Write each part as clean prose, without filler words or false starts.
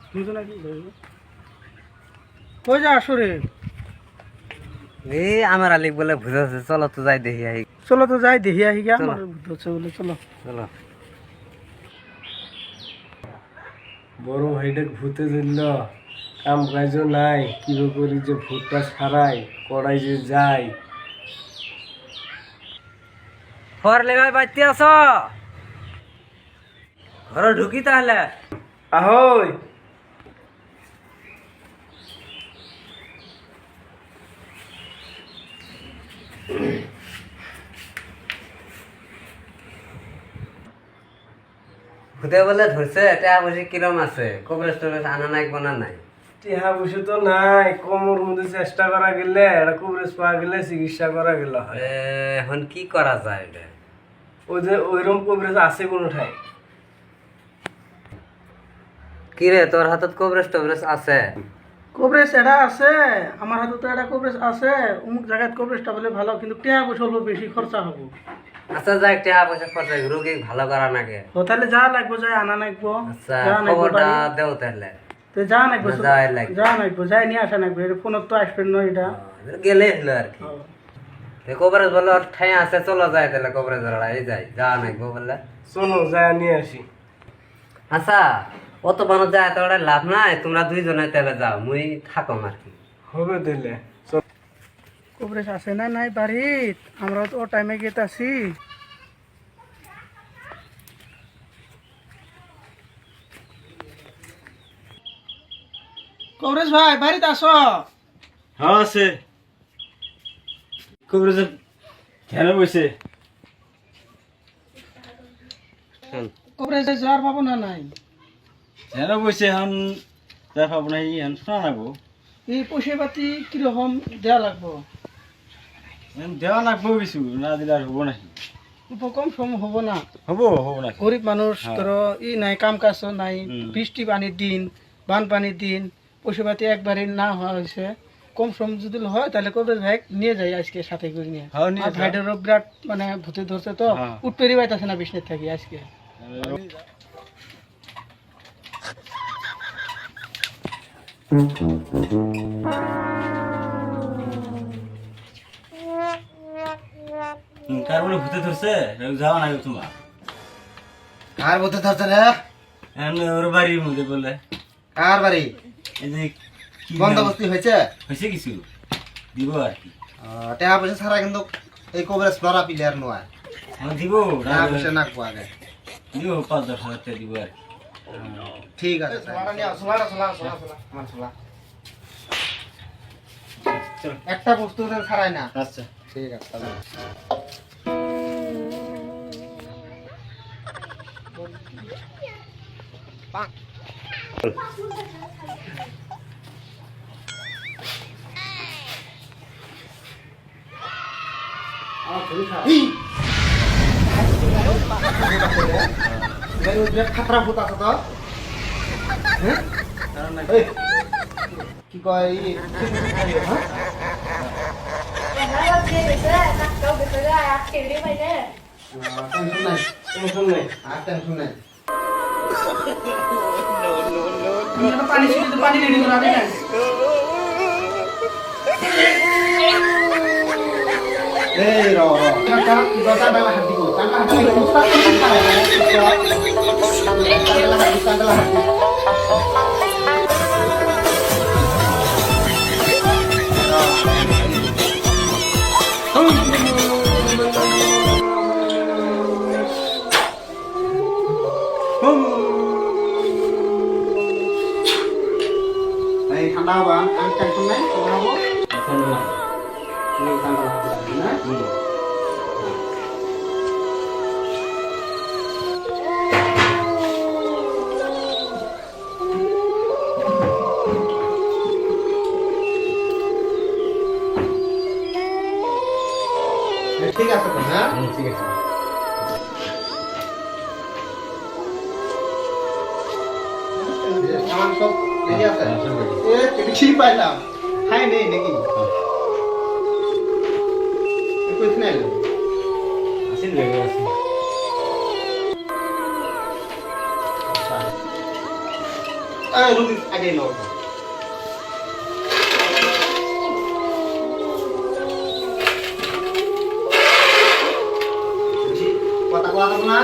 কই যা আসরে এই আমার আলিক বলে বুঝাচ্ছে চলো তো যাই দেখি আহি চলো তো যাই দেখি আহি গা আমার বুঝছে বলে চলো চলো বড় ভাইটা ভূতে ধরল কাম কাজ নাই কিভাবে করি যে ভূতটা সারাই কড়াই যে যাই ফরলে ভাই বাইতে আছো ঘরে ঢুকি তাহলে আহই ভূতে বলে ধরছে টাকা পয়সা কিরম আছে কবরেজ টবরেজ আনা নাই বনা নাই টিহা বসে তো নাই কোমর মধ্যে চেষ্টা করা গেলে এটা কুবরেজ পাওয়া গেলে চিকিৎসা করা গেল হয় এখন কি করা যায় এটা ওই যে ওইরকম কুবরেজ আছে কোনো ঠাই কি রে তোর হাতত কবরেজ টবরেজ আছে কবরেজ এটা আছে আমার হাতে তো এটা কবরেজ আছে অমুক জায়গায় কবরেজটা বলে ভালো কিন্তু টাকা পয়সা হলো বেশি খরচা হবো আচ্ছা যাই টাকা পয়সা খরচা রোগী ভালো করা নাকি ও তাহলে যা লাগবো যাই আনা লাগবো আচ্ছা যা লাগবো খবরটা বাড়ি। দেও তাহলে তো যা লাগবো যাই লাগবে। যা লাগবো যাই নিয়ে আসা লাগবে এটা ফোনত তো আসবেন না এটা গেলে হলো আর কি কবরেজ বলে ওর ঠাই আছে চলো যাই তাহলে কবরেজ এই যাই যা নাকবো বললে চলো যায় নিয়ে আসি আচ্ছা অত মানুষ যায় তো লাভ নাই তোমরা দুইজনে তাহলে যাও মুই থাকো আর কি হবে দিলে কবরেজ আছে না নাই বাড়িত আমরা তো ও টাইমে গেতাছি কবরেজ ভাই বাড়িতে আসো হ্যাঁ আছে কবরেজ ধ্যানে বসে কবরেজে যাওয়ার পাবো না নাই ধ্যানে বসে এখন যা পাবো না এখন শোনা নাগো এই পয়সা পাতি কিরকম দেওয়া লাগবো দেওয়া লাগবো কিছু না দিলে আর হবো নাকি উপকম সম হবো না হবো নাকি গরিব মানুষ হ্যাঁ। ধরো ই নাই কাম কাজ নাই হুম। বৃষ্টি পানির দিন বানপানির দিন পয়সা পাতি একবারে না হওয়া হয়েছে কম সম যদি হয় তাহলে কবরেজ ভাই নিয়ে যাই আজকে সাথে করে নিয়ে হ্যাঁ, নিয়ে আর যাও। ভাইটারও বিরাট মানে ভূতে ধরছে তো হ্যাঁ। উঠতেরই পাইতেছে না বিষ্ণের থাকি আজকে কার বলে ভূতে ধরছে যাওয়া নাকি তোমার কার মধ্যে ধরছে রে এখন ওর বাড়ির মধ্যে বলে কার বাড়ি এই যে কি বন্দোবস্তি হয়েছে হয়েছে কিছু দিব আর কি টাকা পয়সা ছাড়া কিন্তু এই কবরেজ ফ্লোরা প্লেয়ার নয় দিব টাকা পয়সা নাকবো আগে দিব 5-10 হাজার টাকা দিব আর কি ঠিক আছে একটা বস্তু ছাড়াই না আচ্ছা ঠিক আছে তাহলে। খাতরা ভূত আছে তো হ্যাঁ? এই, কি কয় হ্যাঁ? টেনশন নাই আর টেনশন নাই পানি ছিল পানি রেডি করা হবে না এই র টাকা দরজা ডালা হাত দিব টাকা হাত দিব মুস্তাক করে খায় টাকা হাত দিব এই ঠান্ডা হবা আমি টেনশন নাই তোমার হবো এখন তুমি ঠান্ডা লাগবে না ঠিক আছে তো হ্যাঁ ঠিক আছে সামান সব রেডি আছে এ কিছু পাইলাম খাই নেই নাকি কইছ না আসেন লেগে আছে রুগী আগে নাও কথা বলা যাবো না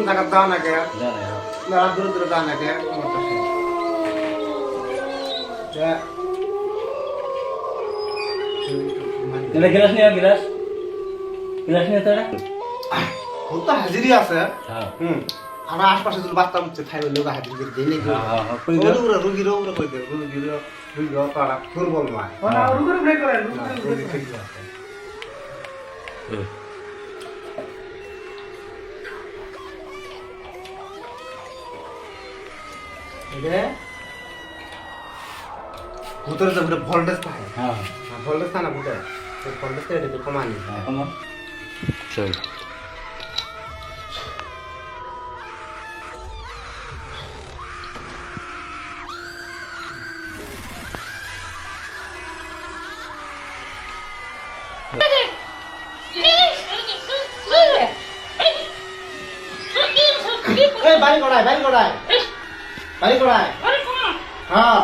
জায়গা দাও না কে না দূরে দূরে দাও না কে আমার পাশে এটা গ্লাস নিয়ে গ্লাস গ্লাস নিয়ে তোরা ভূত তো হাজিরই আছে হ্যাঁ আমরা আশপাশে যদি বাচ্চা উঠছে খাই লোক হাজির করে দিই নাকি রুগীর উপরে কই দেয় রুগীর তারা দুর্বল নয় রুগীর ব্রেক করেন রুগী ঠিক আছে ভূতের যে ভোল্টেজ থাকে হ্যাঁ ভোল্টেজ থাকে না ভূতের ভোল্টেজটা এটা কমানি আমার চল এই বাড়ি করায় বাড়ি করায় বাড়ি করায় হ্যাঁ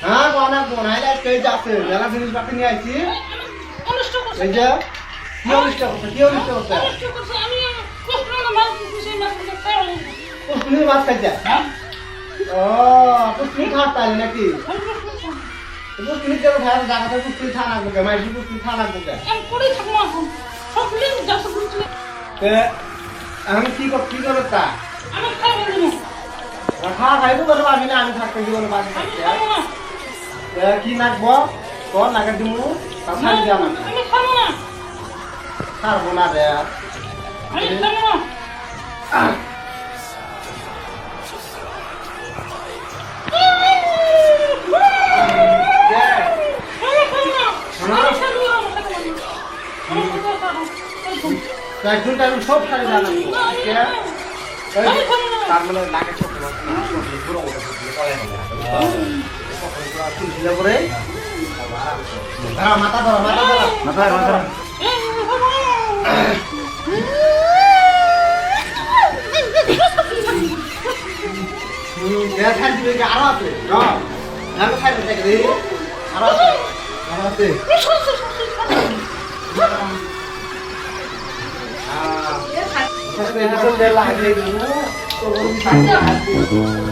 হ্যাঁ কোনা কোনা এটা কে যাচ্ছে মেলা জিনিসপাতি নিয়ে আইছি এই যে কি অনিষ্ট করছে পুষ্কুনি মাছ খাইছে ও পুষ্কুনি খাওয়া তাহলে নাকি পুষ্কুনি কেন খাওয়া জায়গাতে পুষ্কুনি খাওয়া লাগবে কে মাইসি পুষ্কুনি খাওয়া লাগবে কে আমি কি করো তা খাওয়া খাইবো কেন আমি না আমি থাকতে জীবনে বাড়ি থাকতে কি নাকবো তোর নাকে দিমু তার ছাড়ি দিয়া না ছাড়বো না রে আমি সব ছাড়ি জানাবো তার মানে নাকে ছোট মাথা ধরো মাথা ধরো আরো আছে আরো আছে